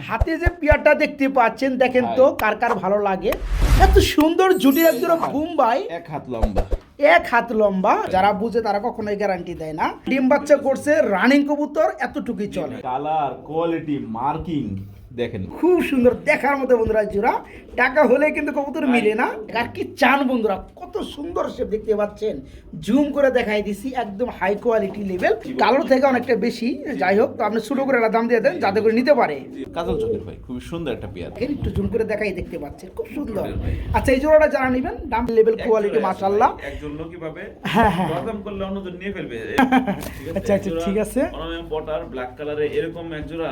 হাতে যে পেয়ারটা দেখতে পাচ্ছেন দেখেন তো কার কার ভালো লাগে। এত সুন্দর জুটির একজোড়া বোম্বাই, 1 হাত লম্বা। 1 হাত লম্বা। যারা বুঝে তারা কখনোই গ্যারান্টি দেয় না। ডিম বাচ্চা করছে, রানিং কবুতর, এতটুকুই চলে। কালার, কোয়ালিটি, মার্কিং দেখেন খুব সুন্দর দেখার মতো বন্ধুরা জোড়া। টাকা হলে কিন্তু কবুতর মিলে না। আর কি চান বন্ধুরা, কত সুন্দর শেপ দেখতে পাচ্ছেন। জুম করে দেখাই দিছি, একদম হাই কোয়ালিটি লেভেল, কালোর থেকে অনেকটা বেশি। যাই হোক, তো আপনি ছোট করে একটা দাম দিয়ে দেন যাতে করে নিতে পারে। কাজল চোখের ভাই, খুব সুন্দর একটা পেয়ার। একটু জুম করে দেখাই, দেখতে পাচ্ছেন খুব সুন্দর। আচ্ছা, এই জোড়াটা যারা নেবেন, দাম লেভেল কোয়ালিটি মাশাআল্লাহ। একজন লোক কিভাবে হ্যাঁ হ্যাঁ দরদাম করলে অন্যজন নিয়ে ফেলবে। আচ্ছা আচ্ছা, ঠিক আছে। অনলাইন বটার ব্ল্যাক কালারে এরকম এক জোড়া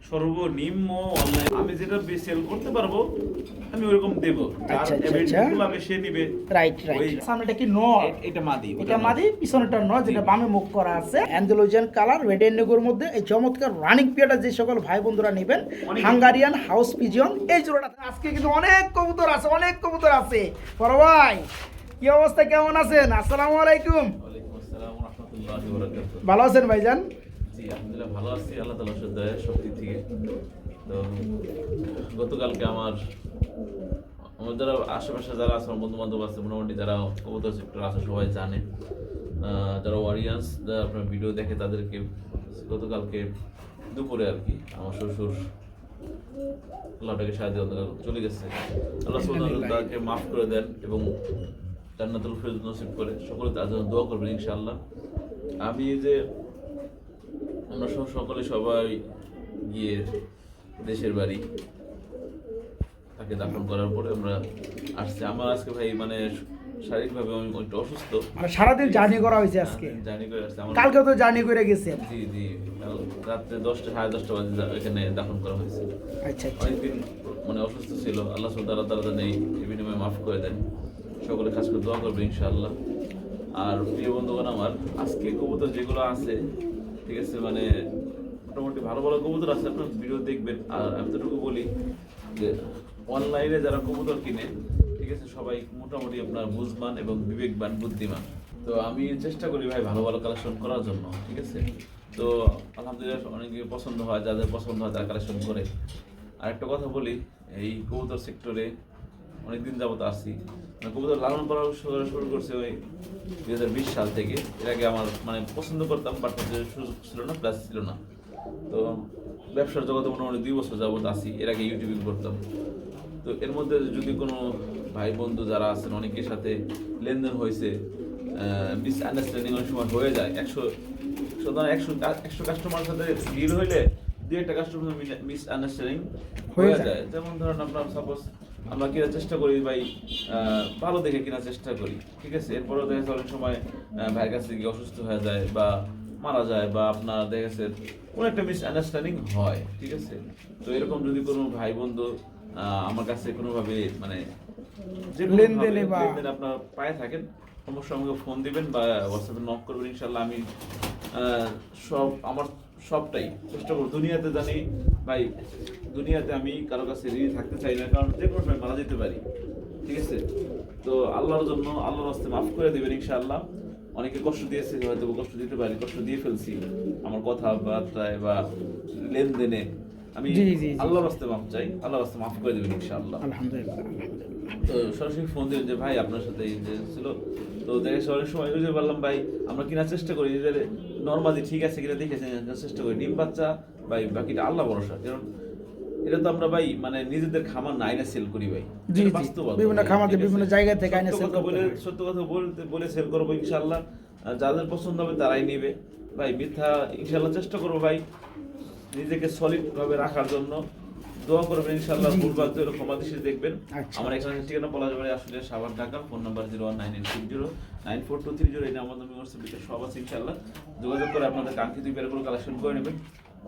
সর্বনিম্ন অনলাইন আমি যেটা সেল করতে পারবো আমি ওরকম দেব। আচ্ছা, যার আচ্ছা, আচ্ছা। এভেন্ট সে নিবে। Right right. সামনেটা কি নর? এটা মাদি। এটা মাদি, পিছনেটা নর, যেটা বামে মুখ করা আছে। অ্যান্ডালুজিয়ান কালার, রেড এন্ড নেগোর মধ্যে এই চমৎকার রানিং পেয়ারটা যে সকল ভাই বন্ধুরা নেবেন, হাঙ্গারিয়ান হাউস পিজিয়ন এই জোড়াটা। আজকে কিন্তু অনেক কবুতর আছে, অনেক কবুতর আছে। বড় ভাই কি অবস্থা, কেমন আছেন? আসসালামু আলাইকুম। ওয়ালাইকুম আসসালাম ওয়া রাহমাতুল্লাহি ওয়া বারাকাতুহু। ভালো আছেন ভাইজান? জি আলহামদুলিল্লাহ ভালো আছি, আল্লাহ তাআলার দয়া শক্তি থেকে। তো গতকালকে আমার যারা আশেপাশে যারা আছে, আমার বন্ধু বান্ধব আছে, মোটামুটি যারা কবুতর সেক্টর আছে সবাই জানে, যারা অডিয়েন্স যারা আপনার ভিডিও দেখে তাদেরকে গতকালকে দুপুরে আর কি আমার শ্বশুর আল্লাহটাকে সাহায্য চলে গেছে। আল্লাহ সুবহানাহু ওয়া তাআলা তাকে মাফ করে দেন এবং জান্নাতুল ফিরদৌস নসিব করে। সকলে তার জন্য দোয়া করবেন ইনশাআল্লাহ। আমি এই যে আমরা সকলে সবাই গিয়ে দেশের বাড়ি তাকে দাফন করার পরে আমরা আসছি। আমার আজকে ভাই মানে শারীরিকভাবে আমি একটু অসুস্থ। মানে সারাদিন জার্নি করা হয়েছে আজকে? জার্নি করে আসছি। আমার কালকেও তো জার্নি করে গেছেন? জি জি, রাত্রে 10টা 10:30 বাজে এখানে দাফন করা হয়েছে। আচ্ছা আচ্ছা। অনেকদিন মানে অসুস্থ ছিল, আল্লাহ সুবহানাহু ওয়া তাআলা এই বিনিময়ে মাফ করে দেন। সকলে কাজ করে দোয়া করবে ইনশাআল্লাহ। আর প্রিয় বন্ধুগণ, আমার আজকে কবুতর যেগুলো আছে ঠিক আছে, মানে মোটামুটি ভালো ভালো কবুতর আছে, আপনার ভিডিও দেখবেন। আর আমি তোটুকু বলি যে অনলাইনে যারা কবুতর কিনে ঠিক আছে, সবাই মোটামুটি আপনার বুঝবান এবং বিবেকবান, বুদ্ধিমান। তো আমি চেষ্টা করি ভাই ভালো ভালো কালেকশন করার জন্য, ঠিক আছে। তো আলহামদুলিল্লাহ অনেকে পছন্দ হয়, যাদের পছন্দ হয় তারা কালেকশন করে। আর একটা কথা বলি, এই কবুতর সেক্টরে অনেকদিন যাবত আসি, কবুতর লালন করা শুরু করছে ওই 2020 সাল থেকে। এর আগে আমার মানে পছন্দ করতাম, বাট সুযোগ ছিল না, প্লাস ছিল না। তো ব্যবসার জগতে মোটামুটি 2 বছর যাবত আসি। এর আগে ইউটিউবিং করতাম। তো এর মধ্যে যদি কোনো ভাই বন্ধু যারা আছেন, অনেকের সাথে লেনদেন হয়েছে, মিসআন্ডারস্ট্যান্ডিং অনেক সময় হয়ে যায়। 100 কাস্টমার সাথে ডিল হইলে 2-1টা কাস্টমার মিসআন্ডারস্ট্যান্ডিং হয়ে যায়। যেমন ধরেন আপনার সাপোজ আমরা কেনার চেষ্টা করি ভাই, ভালো দেখে কেনার চেষ্টা করি, ঠিক আছে। এরপরেও দেখা যাচ্ছে অনেক সময় ভাইয়ের কাছে গিয়ে অসুস্থ হয়ে যায় বা মারা যায়, বা আপনার দেখা যাচ্ছে কোনো একটা মিসআন্ডারস্ট্যান্ডিং হয়, ঠিক আছে। তো এরকম যদি কোনো ভাই বন্ধু আমার কাছে কোনোভাবে মানে যে লেনদেনে আপনার পায়ে থাকেন, সমস্যা আমাকে ফোন দিবেন বা হোয়াটসঅ্যাপে নক করবেন ইনশাল্লাহ। আমি আমার সবটাই চেষ্টা করব দুনিয়াতে জানি ভাই, দুনিয়াতে আমি কারো কাছে ঋণী থাকতে চাই না, কারণ যে কোনো সময় মারা যেতে পারি, ঠিক আছে। তো আল্লাহর জন্য আল্লাহর রাস্তায় মাফ করে দেবেন ইনশাআল্লাহ। অনেকে কষ্ট দিয়েছে, হয়তো কষ্ট দিতে পারি, কষ্ট দিয়ে ফেলছি আমার কথাবার্তায় বা লেনদেনে। আমি আল্লাহর রাস্তায় মাফ চাই, আল্লাহর রাস্তায় মাফ করে দেবেন ইনশাআল্লাহ। আলহামদুলিল্লাহ। তো সরাসরি ফোন দিলেন যে ভাই আপনার সাথে এই যে ছিল, তো দেখে অনেক সময় বুঝতে পারলাম ভাই আমরা কেনার চেষ্টা করি যে নর্মালি ঠিক আছে কিনা দেখে চেষ্টা করি। ডিম বাচ্চা ভাই বাকিটা আল্লাহ ভরসা, কারণ এটা তো আমরা ভাই মানে নিজেদের খামার না আইনা সেল করি ভাই, বাস্তবতা। বিভিন্ন খামারে বিভিন্ন জায়গা থেকে আইনা সেল বলে সত্য কথা বলে সেল করবো ইনশাআল্লাহ। যাদের পছন্দ হবে তারাই নেবে ভাই, মিথ্যা ইনশাআল্লাহ চেষ্টা করবো ভাই নিজেকে সলিড ভাবে রাখার জন্য। দোয়া করবেন ইনশাআল্লাহ। ভুলভাল তো এরকম আমাদের দেখবেন। আমার এখানে ঠিকানা বলা যাবে আসলে সাভার ঢাকা, ফোন নাম্বার 01986094230। এই নাম্বার আমি হোয়াটসঅ্যাপে সব আছে ইনশাআল্লাহ। যোগাযোগ করে আপনাদের কাঙ্ক্ষিত পেয়ারগুলো কালেকশন করে নেবেন।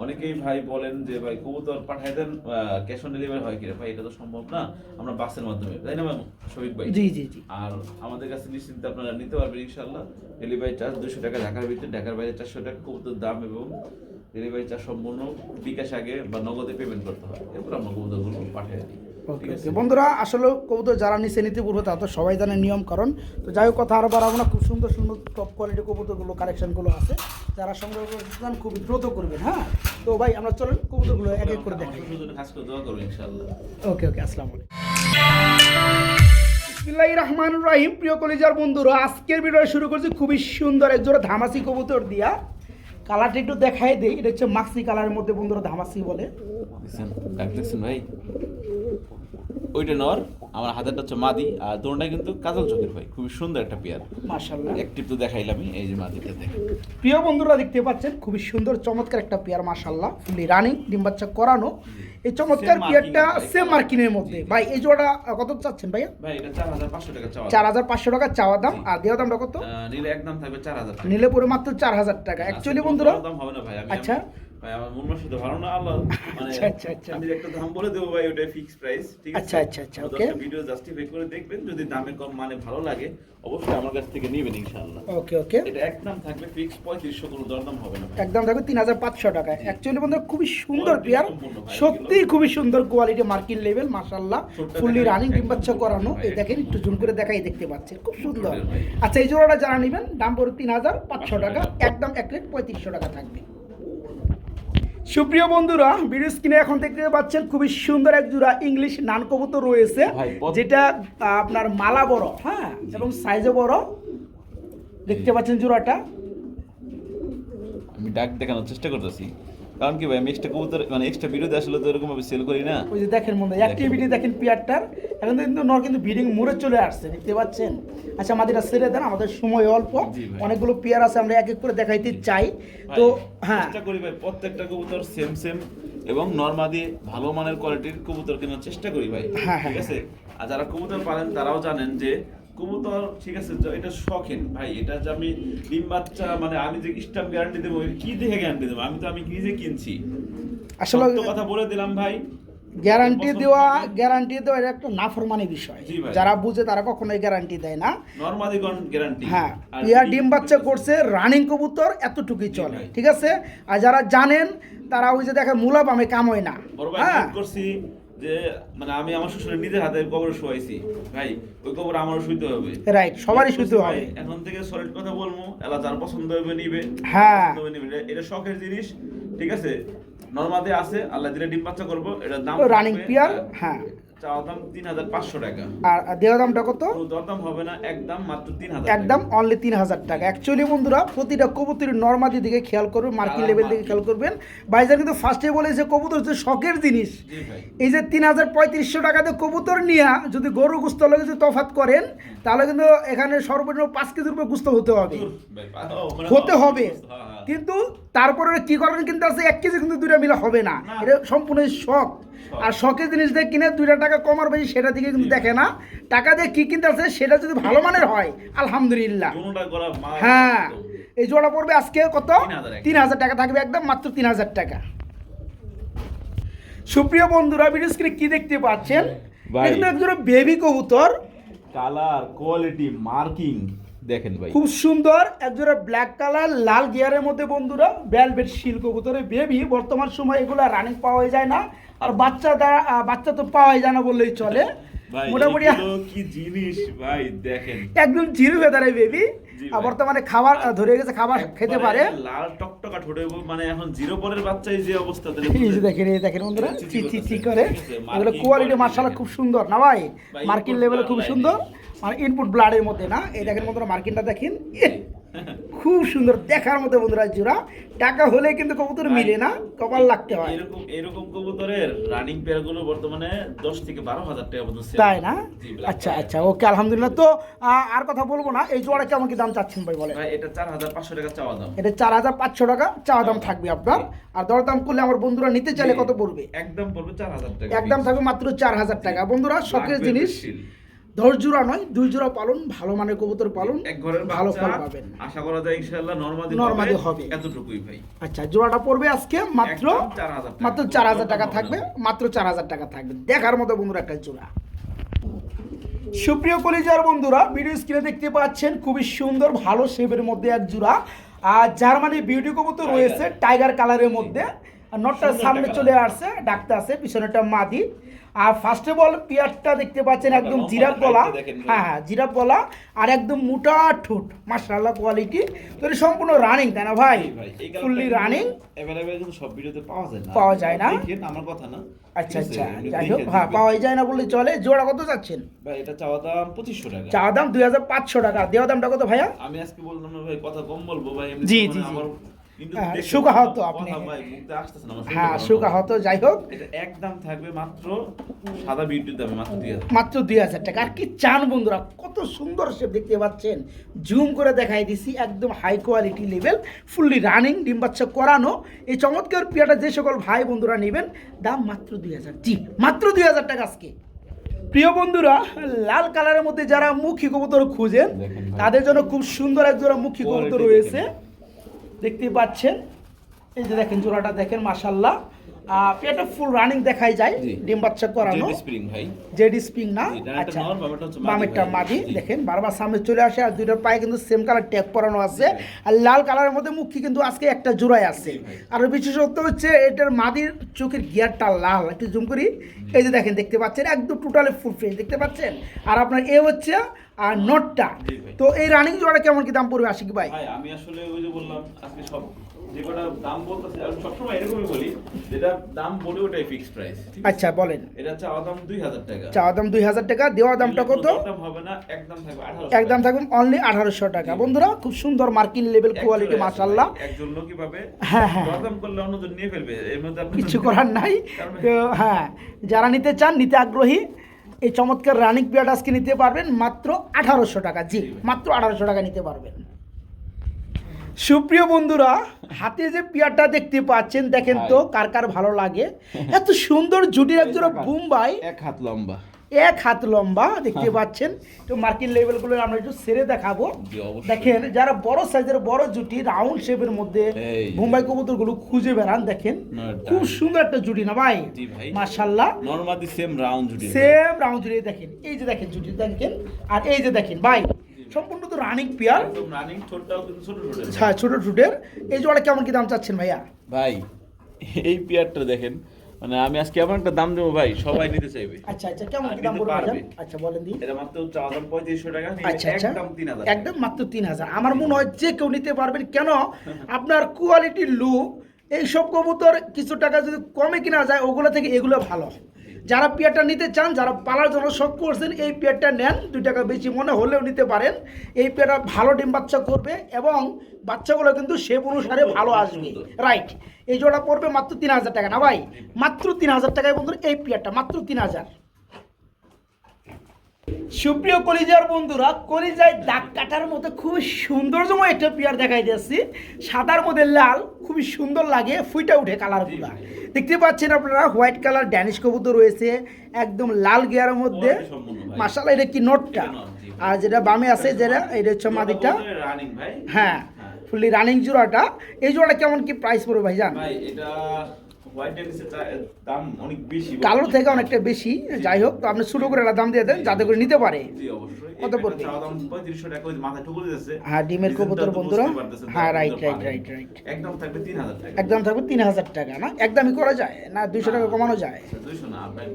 অনেকেই ভাই বলেন যে ভাই কবুতর পাঠাই দেন, ক্যাশ অন ডেলিভারি হয় কিনা? ভাই এটা তো সম্ভব না, আমরা বাসের মাধ্যমে, তাই না শফিক ভাই? জি জি জি। আর আমাদের কাছে নিশ্চিন্তে আপনারা নিতে পারবেন ইনশাআল্লাহ। ডেলিভারি চার্জ 200 টাকা ঢাকার ভিতরে, ঢাকার বাইরে 400 টাকা। কবুতর দাম এবং ডেলিভারি চার্জ সম্পূর্ণ বিকাশ আগে বা নগদে পেমেন্ট করতে হয়, এরপর আমরা কবুতরগুলো পাঠিয়ে দিই। ঠিক আছে? বন্ধুরা আসলে কবুতর যারা নিচে নিতে পূর্ব তা তো সবাই জানে নিয়ম কারণ। তো যাই হোক কথা আরও বাড়াবো না, খুব সুন্দর সুন্দর টপ কোয়ালিটি কবুতরগুলো কালেকশনগুলো আছে, যারা সংগ্রহ করতে চান খুবই দ্রুত করবেন। হ্যাঁ, তো ভাই আমরা চলেন কবুতরগুলো এক এক করে দেখাই। আমার জন্য খাস করে দোয়া করবেন ইনশাআল্লাহ। ওকে ওকে, আসসালামু আলাইকুম। বিসমিল্লাহির রহমানির রহিম। প্রিয় কলিজার বন্ধুরা, আজকের ভিডিও শুরু করছি খুবই সুন্দর এক জোড়া ধামাসি কবুতর দিয়া। কালারটা একটু দেখাই দেই, এটা হচ্ছে মাক্সি কালারের মধ্যে বন্ধুরা ধামাসি বলে। দেখছেন ভাই, ওইটা নর, আমার হাতেরটা হচ্ছে মাদি, আর দোনটাই কিন্তু কাজল চোখের ভাই, খুবই সুন্দর একটা পেয়ার। মাশাআল্লাহ, অ্যাক্টিভ তো দেখাইলামই, এই যে মাদিটা দেখেন। প্রিয় বন্ধুরা দেখতে পাচ্ছেন খুবই সুন্দর চমৎকার একটা পেয়ার, মাশাআল্লাহ, ফুলি রানিং, ডিম বাচ্চা করানো। এই চমৎকার Same পেয়ারটা marking ভাই, সেম মার্কিনের মধ্যে। ভাই এই জোড়াটা কত চাচ্ছেন ভাইয়া? ভাই এটা 4500 টাকা চাওয়া। 4500 টাকা চাওয়া দাম, আর দেওয়া দামটা কত? নিলে একদম থাকবে 4000 টাকা। নিলে পরে মাত্র 4000 টাকা। অ্যাকচুয়ালি বন্ধুরা দাম হবে না ভাই, আচ্ছা ভাই আমার মন মানসিকতা ভালো না, আল্লাহ মানে আচ্ছা, আচ্ছা, আচ্ছা। আমি একটা দাম বলে দেবো ভাই, ওটাই ফিক্স প্রাইস। ঠিক আছে? আচ্ছা, আচ্ছা, আচ্ছা, ওকে। ভিডিও জাস্টিফাই করে দেখবেন, যদি দামে কম মানে ভালো লাগে অবশ্যই আমার কাছ থেকে নেবেন ইনশাআল্লাহ। ওকে ওকে, এটা একদম থাকবে ফিক্স 3500, কোনো দরদাম হবে না ভাই। একদম থাকবে 3500 টাকা। অ্যাকচুয়ালি বন্ধুরা খুবই সুন্দর Quality পেয়ার, সম্পূর্ণ ভাই, সত্যিই খুবই সুন্দর কোয়ালিটি, মার্কিন লেভেল, মাশাআল্লাহ, ছোটটা ফুললি দেখেন, রানিং, ডিম একদম বাচ্চা করানো। ভাই, এই দেখেন একটু জুম করে দেখাই, দেখতে পাচ্ছেন খুব সুন্দর। সুন্দর ভাই। আচ্ছা, এই জোড়াটা যারা নেবেন দাম পড়বে 3500 টাকা, একদম এক প্লেট 3500 টাকা থাকবে। সুপ্রিয় বন্ধুরা, ভিডিও স্ক্রিনে এখন দেখতে পাচ্ছেন খুবই সুন্দর এক জোড়া ইংলিশ নান কবুতর রয়েছে, ভাই, যেটা আপনার মালা বড়, হ্যাঁ, এবং সাইজে বড়। দেখতে পাচ্ছেন জোড়াটা, আমি ডাক দেখানোর চেষ্টা করতেছি, কারণ কি ভাই আমি এক্সট্রা কবুতর মানে এক্সট্রা ভিডিওতে আসলে তো এরকম ভাবে সেল করি না। ওই যে দেখেন বন্ধুরা অ্যাক্টিভিটি দেখেন পেয়ারটার, এখন কিন্তু নর কিন্তু ব্রিডিং মোড়ে চলে আসছে, দেখতে পাচ্ছেন। আচ্ছা, আমাদেরটা ছেড়ে দেন, আমাদের সময় অল্প, জি ভাই। অনেকগুলো পেয়ার আছে, আমরা এক এক করে দেখাইতে চাই। ভাই, তো হ্যাঁ, চেষ্টা করি ভাই প্রত্যেকটা কবুতর সেম সেম এবং নরমাদি ভালো মানের কোয়ালিটির কবুতর কেনার চেষ্টা করি ভাই। হ্যাঁ, হ্যাঁ, ঠিক আছে? আর যারা কবুতর পালেন তারাও জানেন যে কবুতর, ঠিক আছে, এটা শখেন ভাই, এটা যে আমি ডিম বাচ্চা মানে আমি যে স্টাম্প গ্যারান্টি দেবো, কি দেখে গ্যারান্টি দেবো? আমি তো আমি নিজে কিনছি, আসলে সত্য কথা বলে দিলাম ভাই। গ্যারান্টি পছন্দ দেওয়া হবে। এটা একটা নাফরমানি বিষয়। জি ভাই। যারা বুঝে তারা কখনোই গ্যারান্টি দেয় না। নরমাদি গ্যারান্টি। হ্যাঁ, পেয়ার ডিম বাচ্চা করছে, রানিং কবুতর, এতটুকুই চলে, ভাই। ঠিক আছে। আর যারা জানেন তারা ওই যে দেখেন মূলা পামে কাম হয় না। বড় ভাই হ্যাঁ, ফোন করছি যে মানে আমি আমার শ্বশুরের নিজের হাতে কবরে শোয়াইছি ভাই, ওই কবর আমারও শুইতে হবে। রাইট, সবারই শুতে ভাই, হবে। এখন থেকে সলিড কথা বলবো, এলা যার পছন্দ হবে নিবে, হ্যাঁ। পছন্দ হবে নিবে। এটা শখের জিনিস, ঠিক আছে। নরমাদে আছে, আল্লাহ দিলে ডিম বাচ্চা করবো, এটা দাম রানিং থাকবে, পেয়ার, হ্যাঁ। চাওয়া দাম 3500 টাকা। আর দেওয়া দামটা কত? কোনো দরদাম হবে না, একদম মাত্র 3000 একদম অনলি 3000 টাকা। অ্যাকচুয়ালি বন্ধুরা প্রতিটা কবুতরের নরমাদি দিকে খেয়াল করবেন, মার্কিন লেভেল দিকে খেয়াল করবেন। ভাইজান কিন্তু ফার্স্টে বলেছে কবুতর হচ্ছে শখের জিনিস। জি ভাই। এই যে 3500 টাকাতে কবুতর নিয়ে যদি গরু গুস্ত লগে যদি তফাৎ করেন, তাহলে কিন্তু এখানে সর্বনিম্ন 5 কেজির উপরে গুস্ত হতে হবে, দূর ভাই, ওখানে হতে হবে। হ্যাঁ, হ্যাঁ। কিন্তু তারপরে কি করেন কিন্তু আছে 1 কেজি কিন্তু দুইটা মিলে হবে না, না। এটা সম্পূর্ণ শখ। আর শখের জিনিস দিয়ে কিনে 2 টাকা কম আর বেশি সেটা দিকে কিন্তু দেখে না, টাকা দিয়ে কি কিনতে আছে সেটা যদি ভালো মানের হয় আলহামদুলিল্লাহ। দুটোটা গলা মা হ্যাঁ, একদম। এই জোড়া পড়বে আজকে কত? 3000 3000 টাকা থাকবে, একদম মাত্র 3000 টাকা। সুপ্রিয় বন্ধুরা, ভিডিও স্ক্রিনে কি দেখতে পাচ্ছেন? ভাই। এটা কিন্তু একজোড়া বেবি কবুতর, কালার কোয়ালিটি মার্কিং দেখেন ভাই, খুব সুন্দর একজোড়া ব্ল্যাক কালার লাল গিয়ারের মধ্যে বন্ধুরা, ভেলভেট শিল কবুতরের বেবি। বর্তমান সময় এগুলো রানিং পাওয়া যায় না, আর বাচ্চা তো পাওয়াই যায় না বললেই চলে। ভাই, মোটামুটি এগুলো কি জিনিস ভাই দেখেন, একদম জিরো ভেদারে বেবি, জি আর ভাই। বর্তমানে খাবার ধরে গেছে, খাবার খেতে পারে। একবারে লাল টকটকা ঠোঁটে মানে এখন জিরো পরের বাচ্চাই যে অবস্থা তাহলে এই যে দেখেন, এই দেখেন বন্ধুরা, চিচি চি চি করতেছে, চি করে। ঠিক আছে, এগুলো marking কোয়ালিটি quality মার্শাল্লাহ দেখেন। খুব সুন্দর না ভাই? ভাই, মার্কিন input লেভেলে blood খুব line সুন্দর, মানে ইনপুট ব্লাডের মধ্যে না। এই দেখেন বন্ধুরা, মার্কিনটা দেখেন, খুব সুন্দর দেখার মতো বন্ধুরা জোড়া। টাকা হলে কিন্তু কবুতর মিলে না, কপাল লাগতে হয়, এরকম কবুতরের রানিং পেয়ার গুলো বর্তমানে 10 থেকে 12,000 টাকা পর্যন্ত sell তাই না? জি, black আচ্ছা pair। আচ্ছা, ওকে, আলহামদুলিল্লাহ। তো আর কথা বলবো না, এই জোড়া কেমন কি দাম চাচ্ছেন ভাই বলেন? ভাই এটা 4500 টাকা চাওয়া দাম। এটা 4500 টাকা চাওয়া দাম থাকবে আপনার। আর দরদাম করলে আমার বন্ধুরা নিতে চাইলে কত পড়বে? একদম পড়বে 4000 টাকা। একদম থাকবে মাত্র 4000 টাকা। বন্ধুরা শখের Black জিনিস, velvet seal। 10 জোড়া নয় 2 জোড়া পালন, ভালো মানের কবুতর পালন, এক ঘরের ভালো বাচ্চা ফল পাবেন। আশা করা যায় ইনশাআল্লাহ নরমাদি নরমাদি হবে। এতটুকুই ভাই। আচ্ছা, জোড়াটা পড়বে আজকে মাত্র একদম 4000 টাকা। মাত্র 4000 টাকা থাকবে, মাত্র 4000 টাকা থাকবে। দেখার মতো বন্ধুরা একটা জোড়া। সুপ্রিয় কলিজার বন্ধুরা, ভিডিও স্ক্রিনে দেখতে পাচ্ছেন খুবই সুন্দর ভালো শেপের মধ্যে এক জোড়া আর জার্মানি বিউটি কবুতর রয়েছে টাইগার কালারের মধ্যে, আর নটটা সামনে চলে আসছে, ডাকতে আছে, পিছনেটা মাদি। আর ফার্স্ট অফ অল পিয়ারটা দেখতে পাচ্ছেন একদম জিরাফ গলা, হ্যাঁ জিরাফ গলা, আর একদম মোটা ঠোঁট, মাশাআল্লাহ কোয়ালিটি। তো এটা সম্পূর্ণ রানিং তাই না ভাই? ফুললি রানিং, अवेलेबल কিন্তু সব ভিডিওতে পাওয়া যায় না। পাওয়া যায় না? দেখেন আমার কথা না। আচ্ছা আচ্ছা, যাই হোক, হ্যাঁ পাওয়া যায় না বললে চলে। জোড়া কত যাচ্ছেন ভাই এটা চাওয়া দাম 2500 টাকা। চাওয়া দাম 2500 টাকা, দেওয়া দামটা কত ভাইয়া? আমি আজকে বললাম না ভাই, কথা কম বলবো ভাই, এমনি জি, মানে জি, জি। আমার কিন্তু হ্যাঁ, দেখতে সুকাহত কথা আপনি। ভাই মুখে আসতেছে না আমার, শুনতে হ্যাঁ পারলাম না। সুকা হতো, যাই হোক এটা একদম থাকবে মাত্র সাদা বিউটির দামে মাত্র 2000। মাত্র 2000 টাকা। আর কি চান বন্ধুরা, কত সুন্দর শেপ দেখতে পাচ্ছেন, জুম করে দেখাই দিছি, একদম high quality level, fully running, ডিম বাচ্চা করানো। এই চমৎকার পিয়াটা যে সকল ভাই বন্ধুরা নেবেন, দাম মাত্র 2000, জি মাত্র 2000 টাকা আজকে। প্রিয় বন্ধুরা, লাল কালারের মধ্যে যারা মুখী কবুতর খুঁজেন দেখেন ভাই। তাদের জন্য খুব সুন্দর এক জোড়া মুখী Quality কবুতর দেখেন। রয়েছে, দেখতে পাচ্ছেন। এই যে দেখেন জোড়াটা দেখেন, মাশাআল্লাহ, এটা ফুল রানিং দেখাই যায়, জি। ডিম বাচ্চা করানো, জেড স্প্রিং ভাই। জেডি স্প্রিং না? জি, ডানাটা আচ্ছা, নর, বামেরটা হচ্ছে মাদি বামেরটা ভাই। মাদি, জি। দেখেন বারবার সামনে চলে আসে, আর দুইটার পায়ে কিন্তু সেম কালার ট্যাগ পরানো আছে, আর লাল কালারের মধ্যে মুখী কিন্তু আজকে একটা জোড়ায় আছে। আর বিশেষত হচ্ছে এটার মাদির চোখের গিয়ারটা লাল, একটু জুম করি, এই যে দেখেন দেখতে পাচ্ছেন, একদম টোটালি ফুল ফ্রেশ দেখতে পাচ্ছেন। আর আপনার এ হচ্ছে আর নটটা। জি ভাই। তো এই রানিং জোড়া কেমন কি দাম পড়বে আশিক ভাই? ভাই আমি আসলে ওই যে বললাম আজকে সব যে কটা দাম বলতেছে, আমি সবসময় এরকমই বলি, যেটা দাম বলি ওটাই ফিক্সড প্রাইস। আচ্ছা বলেন। এটা চাওয়া দাম 2000 টাকা। চাওয়া দাম 2000 টাকা, দেওয়া দামটা কত? দাম হবে না, একদম থাকবে 1800। একদম থাকবে অনলি 1800 টাকা। বন্ধুরা খুব সুন্দর মার্কিন লেভেল কোয়ালিটি, মাশাআল্লাহ। একজন লোকই পাবে, হ্যাঁ, হ্যাঁ। দরদাম করলে অন্যজন নিয়ে ফেলবে, এর মধ্যে আপনি কিছু করার নাই। তো হ্যাঁ, যারা নিতে চান, নিতে আগ্রহী, এই চমৎকার রানিং পিয়ারটা আজকে নিতে পারবেন মাত্র 1800 টাকা, জি মাত্র 1800 টাকা নিতে পারবেন। সুপ্রিয় বন্ধুরা, হাতে যে পিয়ারটা দেখতে পাচ্ছেন, দেখেন তো কার কার ভালো লাগে, এত সুন্দর জুটির একজোড়া বোম্বাই, এক হাত লম্বা। 1 হাত লম্বা দেখতে পাচ্ছেন। তো মার্কিন লেভেলগুলো আমরা একটু সেরে দেখাবো। জি, অবশ্যই। দেখেন যারা বড় সাইজের বড় জুটি রাউন্ড শেপের মধ্যে এই। বোম্বাই কবুতরগুলো খুঁজে বেড়ান, দেখেন না, খুব সুন্দর একটা জুটি না ভাই? জি ভাই। মাশাআল্লাহ, নরমালি সেম রাউন্ড জুটি। সেম রাউন্ড জুড়ে দেখেন, এই যে দেখেন জুটি দেখেন, আর এই যে দেখেন ভাই, সম্পূর্ণ তো রানিং পিয়ার, একদম রানিং, ঠোঁটটাও কিন্তু ছোট ছোট। হ্যাঁ ছোট টুটের। এই জোড়া কেমন কি দাম চাচ্ছেন ভাইয়া? ভাই এই পেয়ারটা দেখেন, মানে আমি আজকে এমন একটা দাম দেবো ভাই, সবাই নিতে চাইবে। আচ্ছা আচ্ছা, কেমন আর কি দাম নিতে পড়বে পারবে। ভাইজান? আচ্ছা বলেন দিন। এটা মাত্র চাওয়া দাম 3500 টাকা, নিলে আচ্ছা আচ্ছা, একদম 3000। একদম মাত্র 3000। আমার মনে হয় যে কেউ নিতে পারবেন, কেন আপনার কোয়ালিটি লো, এইসব কবুতর কিছু টাকা যদি কমে কিনা যায়, ওগুলো থেকে এগুলো ভালো। যারা পেয়ারটা নিতে চান, যারা পালার জন্য শখ করছেন, এই পেয়ারটা নেন, 2 টাকা বেশি মনে হলেও নিতে পারেন। এই পেয়ারটা ভালো ডিম বাচ্চা করবে এবং বাচ্চাগুলো কিন্তু শেপ অনুসারে ভালো আসবে, রাইট? এই জোড়া পড়বে মাত্র 3000 টাকা না ভাই? মাত্র 3000 টাকায় বন্ধুরা এই পেয়ারটা, মাত্র 3000। সুপ্রিয় কলিজার বন্ধুরা, কলিজায় দাগ কাটার মতো খুব সৌন্দর্যময় একটা পেয়ার দেখাই দিচ্ছি, সাদার মধ্যে লাল, খুবই সুন্দর লাগে, ফুইটা উঠে কালারগুলা দেখতে পাচ্ছেন আপনারা। হোয়াইট কালার ড্যানিশ কবুতর রয়েছে, একদম লাল গিয়ারের মধ্যে, মাশাআল্লাহ। এটা কি নটটা, আর যেটা বামে আছে যেটা, এটা হচ্ছে মাদিটা, রানিং ভাই। হ্যাঁ ফুললি রানিং জোড়াটা। এই জোড়াটা কেমন কি প্রাইস পড়বে ভাইজান? ভাই এটা হোয়াইট ডেনিসের দাম অনেক বেশি, কালোর থেকে অনেকটা বেশি, যাই হোক। তো আপনি ছোটো করে একটা দাম দিয়ে দেন যাতে করে নিতে পারে। জি অবশ্যই। কত পড়বে? চাওয়া দাম 3500 টাকা, ওই যে মাথায় ঠুকুর দিতেছে। হ্যাঁ ডিমের কবুতর বন্ধুরা, হ্যাঁ রাইট রাইট রাইট রাইট। একদম থাকবে 3000 টাকা। একদম থাকবে 3000 টাকা না? একদমই করা যায় না? 200 টাকা কমানো যায়? 200 না, আপনার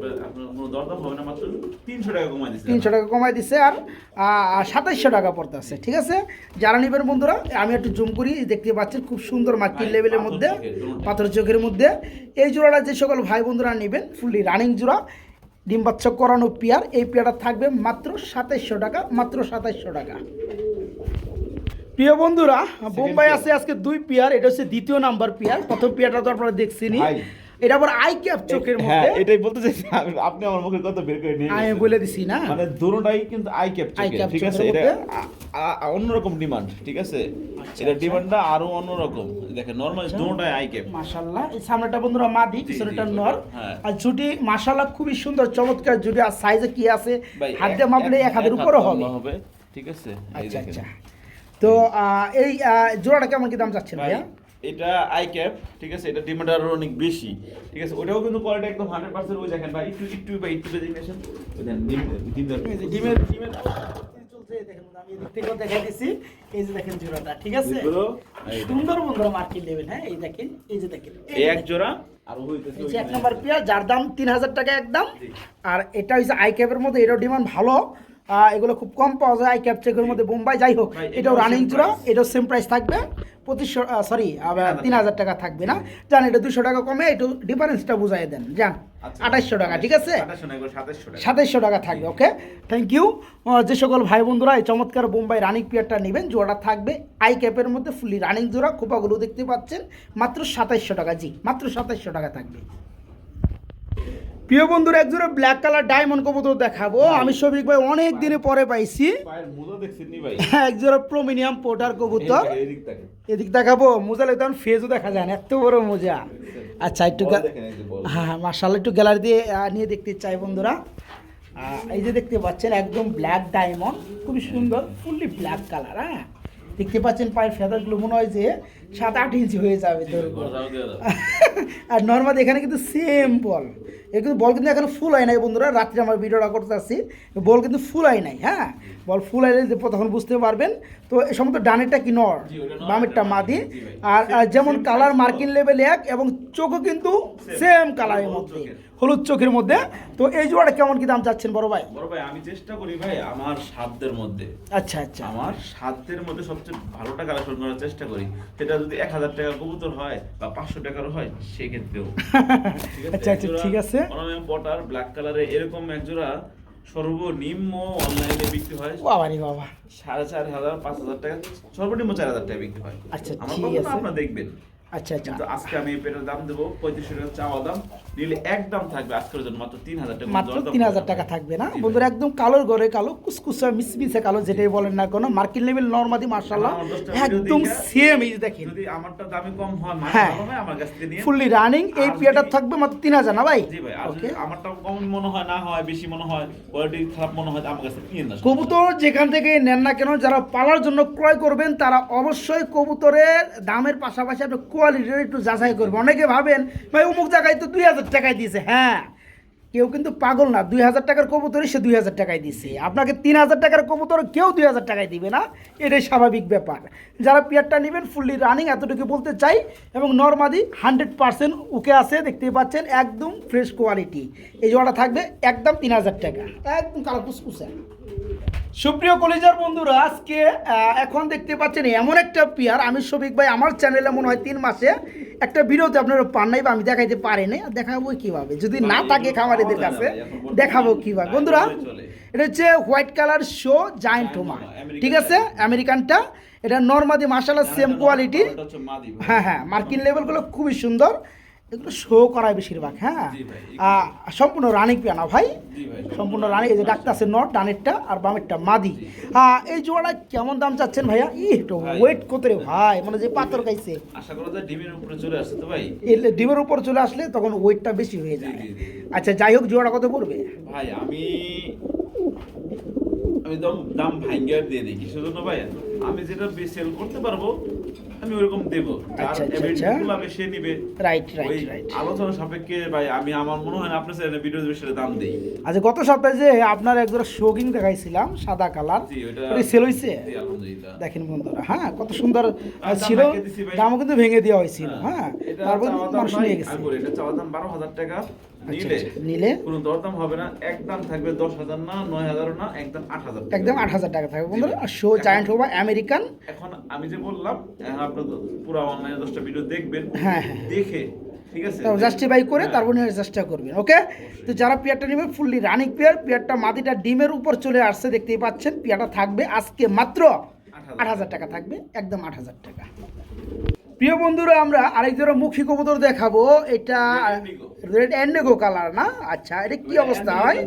কোনো দরদাম হবে না, মাত্র 300 টাকা কমাই দিচ্ছে। 300 টাকা কমাই দিচ্ছে, আর 2700 টাকা পড়তেছে, ঠিক আছে? যারা নেবেন বন্ধুরা, আমি একটু জুম করি, দেখতে পাচ্ছেন খুব সুন্দর মার্কিন ভাই, লেভেলের পাথর মধ্যে, চোখের, দুটোটাই। পাথর চোখের মধ্যে। এই জোড়াটা যে সকল ভাই বন্ধুরা নেবেন, ফুললি রানিং জোড়া, ডিম বাচ্চা করানো পেয়ার, এই পেয়ারটা থাকবে মাত্র 2700 টাকা, মাত্র 2700 টাকা। প্রিয় বন্ধুরা, বোম্বাই আছে আজকে 2 পেয়ার, এটা হচ্ছে দ্বিতীয় নাম্বার পেয়ার। প্রথম পেয়ারটা তো আপনারা দেখছেনই, ভাই। এটা আবার আই ক্যাপ চোখের হ্যাঁ মধ্যে, এটাই বলতে চাইছি, আপনি আমার মুখের কথা বের করে নিয়ে আমি গেছেন। বলে দিছি না, মানে দুটোটাই কিন্তু আই ক্যাপ Eye চোখে, cap ঠিক আছে? চোখের এটা মধ্যে। অন্যরকম ডিমান্ড, ঠিক আছে? এটা ডিমান্ডটা আরো অন্যরকম। দেখেন নরমাল দুটোটাই আই ক্যাপ। মাশাআল্লাহ। এই সামনেটা বন্ধুরা মাদি, পিছনেটা জি, নর, হ্যাঁ। আর জুটি মাশাআল্লাহ খুবই সুন্দর চমৎকার জুটি। আর সাইজে কি আছে, ভাই, হাত দিয়ে মাপলে 1 হাতের উপরে হবে। ঠিক আছে? এই আচ্ছা দেখেন। আচ্ছা। তো এই জোড়াটা কেমন কি দাম চাচ্ছেন ভাই ভাইয়া? এটা আই ক্যাপ, ঠিক আছে? এটা ডিমান্ড আরো অনেক বেশি, ঠিক আছে? ওটাও কিন্তু কোয়ালিটি একদম 100%। ওই দেখেন ভাই, একটু দেখেন, ওই দেন এই যে ডিমের চলছে, দেখেন আমি এদিক থেকেও দেখাই দিছি, এই যে দেখেন জোড়াটা, ঠিক আছে? এগুলো এই সুন্দর বন্ধুরা মার্কিন লেভেল, হ্যাঁ এই দেখেন, এই যে দেখেন, এই এক জোড়া আর হইতেছে এই যে 1 নম্বর পেয়ার যার দাম 3000 টাকা একদম। আর এটা হচ্ছে আই ক্যাপের মধ্যে, এটাও ডিমান্ড ভালো, এগুলো খুব কম পাওয়া যায় আই ক্যাপ চেকের মধ্যে, বোম্বাই যাই হোক, ভাই, এটাও এটাও রানিং same জোড়া, price। এটাও সেম প্রাইস থাকবে 3000 টাকা থাকবে না, জান এটা 200 টাকা কমে, একটু ডিফারেন্সটা বুঝাই দেন যান। আচ্ছা, 2800 টাকা, ঠিক আছে? 2800 না, এগুলো 2700 টাকা। 2700 টাকা থাকবে, ওকে থ্যাংক ইউ। যে সকল ভাই বন্ধুরা এই চমৎকার বোম্বাই রানিং পেয়ারটা নেবেন, জোড়াটা থাকবে আই ক্যাপের মধ্যে, ফুলি রানিং জোড়া, খোপাগুলো দেখতে পাচ্ছেন, মাত্র 2700 টাকা, জি মাত্র 2700 টাকা থাকবে। প্রিয় বন্ধুরা এক জোড়া ব্ল্যাক কালার ডায়মন্ড কবুতর দেখাবো, আমি শফিক ভাই অনেক দিনে পরে পাইছি। পায়ের মোজা দেখছেন নি ভাই? এক জোড়া প্রোমিনিয়াম পোটার কবুতর, এদিক থেকে এদিক দেখাবো, মোজা লেগে তখন ফেজও দেখা যায় না, এত বড় মোজা। আচ্ছা একটু বল দেখেন, এই যে বল। হ্যাঁ মার্শাল্লাহ, একটু গ্যালারি দিয়ে নিয়ে দেখতে চাই বন্ধুরা। এই যে দেখতে পাচ্ছেন একদম ব্ল্যাক ডায়মন্ড, খুবই সুন্দর, ফুললি ব্ল্যাক কালার। হ্যাঁ দেখতে পাচ্ছেন পায়ের ফেদারগুলো মনে হয় যে 7-8 ইঞ্চি হয়ে যাবে তোর। গজাও দিয়ে দাও। আর নর্মাল এখানে কিন্তু সেম বল, এ কিন্তু বল কিন্তু এখনো ফুল হয় নাই বন্ধুরা, রাত্রে আমার ভিডিওটা করতে আসছি, বল কিন্তু ফুল হয় নাই। হ্যাঁ বল ফুল হয় যে তখন বুঝতে পারবেন। তো এই সমস্ত ডানেরটা কি নর, জি, ওটা নর, বামেরটা এটা মাদি। জি ভাই। আর যেমন same কালার size মার্কিন লেভেল এক, এবং চোখও কিন্তু সেম কালারের হলুদ মধ্যে, চোখের। হলুদ চোখের মধ্যে। তো এই জোড়াটা কেমন কি দাম চাচ্ছেন বড় ভাই? বড় ভাই আমি চেষ্টা করি ভাই আমার সাধ্যের মধ্যে, আচ্ছা আচ্ছা, আমার সাধ্যের মধ্যে সবচেয়ে ভালোটা কালেকশন করার চেষ্টা করি। সেটা যদি 1000 টাকা কবুতর হয় বা 500 টাকারও হয় সেক্ষেত্রেও আচ্ছা আচ্ছা ঠিক আছে। অনামিয়াম পটার ব্ল্যাক কালারে এরকম এক জোড়া সর্বনিম্ন অনলাইনে বিক্রি হয় বাবারি বাবা, 4500 5000 টাকা, সর্বনিম্ন 4000 টাকা বিক্রি হয়। আচ্ছা, আমার ঠিক কথা আছে। আপনারা দেখবেন। আচ্ছা আচ্ছা, কিন্তু আজকে আমি এই পেটের দাম দেবো 3500 টাকা চাওয়া দাম, নিলে একদম থাকবে আজকের জন্য মাত্র 3000 টাকা, মাত্র দরদাম 3000 করতে টাকা হবে। থাকবে না জি ভাই। বন্ধুরা, একদম কালোর ঘরে কালো, কুসকুসা মিসমিসে কালো, যেটাই বলেন না কোনো, মার্কিন লেভেল নরমাদি মাশাআল্লাহ আমার 10টা ভিডিও একদম দেখে সেম। এই যে দেখেন যদি আমারটা দামে কম হয় মানে হ্যাঁ। ভালো হয় আমার কাছ থেকে নিয়ে। ফুললি রানিং, এই আর পেয়ারটা যদি- থাকবে মাত্র 3000 না ভাই? জি ভাই, আর ওকে। যদি আমারটা কম মনে হয় না হয় বেশি মনে হয় কোয়ালিটি খারাপ মনে হয় আমার কাছে নিয়ে না। কবুতর যেখান থেকে নেন না কেন, যারা পালার জন্য ক্রয় করবেন তারা অবশ্যই কবুতরের দামের পাশাপাশি আপনি কোয়ালিটির একটু যাচাই করবেন। অনেকে ভাবেন ভাই অমুক জায়গায় তো 2000 টাকায় দিয়েছে, হ্যাঁ কেউ কিন্তু পাগল না, 2000 টাকার কবুতরই সে 2000 টাকায় দিছে, আপনাকে 3000 টাকার কবুতর কেউ 2000 টাকায় দিবে না, এটাই স্বাভাবিক ব্যাপার। যারা পেয়ারটা নেবেন ফুললি রানিং এতটুকু বলতে চাই, এবং নরমাদি 100% ওকে আছে, দেখতেই পাচ্ছেন একদম ফ্রেশ কোয়ালিটি। এই জোড়াটা থাকবে একদম 3000 টাকা, একদম কালো কুসকুসা। সুপ্রিয় কলেজার বন্ধুরা আজকে এখন দেখতে পাচ্ছেন এমন একটা পেয়ার, আমি শফিক ভাই আমার চ্যানেলে মনে হয় 3 মাসে একটা ভিডিওতে আপনারা পান নাই বা আমি দেখাইতে পারিনি, দেখাবো কিভাবে যদি না থাকে খামারিদের কাছে, দেখাবো কিভাবে বন্ধুরা। এটা হচ্ছে হোয়াইট কালার শো জায়ান্ট হোমা, ঠিক আছে? আমেরিকানটা, এটা নরমাদি মাশাআল্লাহ সেম কোয়ালিটি। হ্যাঁ হ্যাঁ মার্কিন লেভেলগুলো খুবই সুন্দর, এগুলো শো করায় বেশিরভাগ। হ্যাঁ জি ভাই, সম্পূর্ণ রানিং পেয়া না ভাই, জি ভাই, সম্পূর্ণ রানিং। এই যে ডাক্তার আছে নট, ডানেরটা আর বামেরটা মাদি। এই জোড়াটা কেমন দাম চাচ্ছেন ভাইয়া? একটু ভাই, ওয়েট কত রে ভাই, মানে যে পাথর খাইছে, আশা করা যায় ডিমের উপরে চলে আসছে তো ভাই। এই ডিমের উপর চলে আসলে তখন ওয়েটটা বেশি হয়ে যায়। জি, জি, জি। আচ্ছা যাই হোক, জোড়া কত পড়বে? ভাই আমি দাম ভাঙ্গার দিয়ে দিই কিসের জন্য ভাই, আমি যেটা সেল করতে পারবো আমি ওরকম দেবো, আচ্ছা, আচ্ছা। লাগে সে নিবে। রাইট ওই রাইট রাইট। আলোচনা সাপেক্ষে ভাই আমি আমার মনে হয় না আপনার চ্যানেলে ভিডিও বেশি দাম দেই। আচ্ছা গত সপ্তাহে যে আপনার একজোড়া শোকিং দেখাইছিলাম সাদা কালার, জি, ওইটা সেল হইছে? জি, আলহামদুলিল্লাহ। দেখেন বন্ধুরা, হ্যাঁ কত সুন্দর দাম ছিল, ভেঙে দিছি ভাই। দামও কিন্তু ভেঙে দেওয়া হয়েছিল। হ্যাঁ এটা তারপর চাওয়া দাম মানুষ ভাই, নিয়ে গেছে। আমি বলি, এটা চাওয়া দাম 12,000 টাকা, নিলে আচ্ছা, নিলে কোনো দরদাম হবে না, একদম থাকবে 10,000 না 9,000 না, একদম 8,000 টাকা। একদম 8000 টাকা থাকবে বন্ধুরা। জি। শো জায়ান্ট হোমা আমেরিকান। এখন আমি যে বললাম আপনার পুরো অনলাইনে 10টা ভিডিও দেখবেন, হ্যাঁ, হ্যাঁ। দেখে ঠিক আছে জাস্টিফাই করে হ্যাঁ। তারপর নিয়ে চেষ্টা করবেন, ওকে? তো যারা পেয়ারটা নেবে ফুললি রানিং পেয়ার, পেয়ারটা মাদিটা ডিমের উপর চলে আসছে দেখতেই পাচ্ছেন, পেয়ারটা থাকবে আজকে মাত্র 8000 টাকা থাকবে, একদম 8000 টাকা। প্রিয় বন্ধুরা আমরা আরেক জোড়া মুখী কবুতর দেখাবো, এটা রেড এন্ডিগো কালার না? আচ্ছা এটা কি অবস্থা হয়?